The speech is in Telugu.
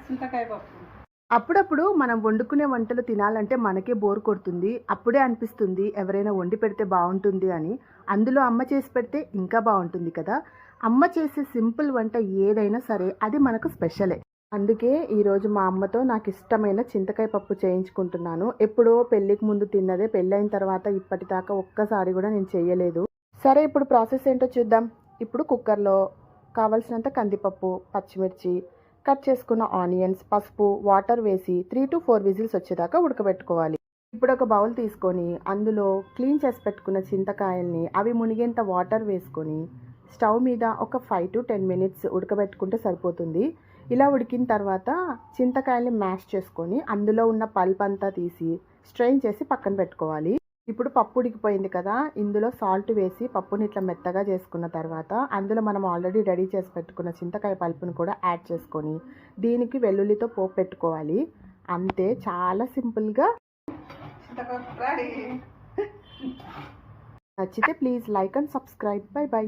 చింతకాయ పప్పు. అప్పుడప్పుడు మనం వండుకునే వంటలు తినాలంటే మనకే బోర్ కొడుతుంది. అప్పుడే అనిపిస్తుంది ఎవరైనా వండి పెడితే బావుంటుంది అని. అందులో అమ్మ చేసి పెడితే ఇంకా బావుంటుంది కదా! అమ్మ చేసే సింపుల్ వంట ఏదైనా సరే అది మనకు స్పెషలే. అందుకే ఈరోజు మా అమ్మతో నాకిష్టమైన చింతకాయ పప్పు చేయించుకుంటున్నాను. ఎప్పుడో పెళ్ళికి ముందు తిన్నదే. పెళ్ళైన తర్వాత ఇప్పటిదాకా ఒక్కసారి కూడా నేను చెయ్యలేదు. సరే ఇప్పుడు ప్రాసెస్ ఏంటో చూద్దాం. ఇప్పుడు కుక్కర్‌లో కావాల్సినంత కందిపప్పు, పచ్చిమిర్చి, కట్ చేసుకున్న ఆనియన్స్, పసుపు, వాటర్ వేసి 3-4 విజిల్స్ వచ్చేదాకా ఉడకబెట్టుకోవాలి. ఇప్పుడు ఒక బౌల్ తీసుకొని అందులో క్లీన్ చేసి పెట్టుకున్న చింతకాయల్ని అవి మునిగేంత వాటర్ వేసుకొని స్టవ్ మీద ఒక 5-10 మినిట్స్ ఉడకబెట్టుకుంటే సరిపోతుంది. ఇలా ఉడికిన తర్వాత చింతకాయల్ని మ్యాష్ చేసుకొని అందులో ఉన్న పల్ప్ అంతా తీసి స్ట్రెయిన్ చేసి పక్కన పెట్టుకోవాలి. ఇప్పుడు పప్పు ఉడికిపోయింది కదా! ఇందులో సాల్ట్ వేసి పప్పుని ఇట్లా మెత్తగా చేసుకున్న తర్వాత అందులో మనం ఆల్రెడీ రెడీ చేసి పెట్టుకున్న చింతకాయ పల్పుని కూడా యాడ్ చేసుకొని దీనికి వెల్లుల్లితో పోపు పెట్టుకోవాలి. అంతే, చాలా సింపుల్‌గా. చింతకాయ పప్పు రెడీ. నచ్చితే please like and subscribe. By by.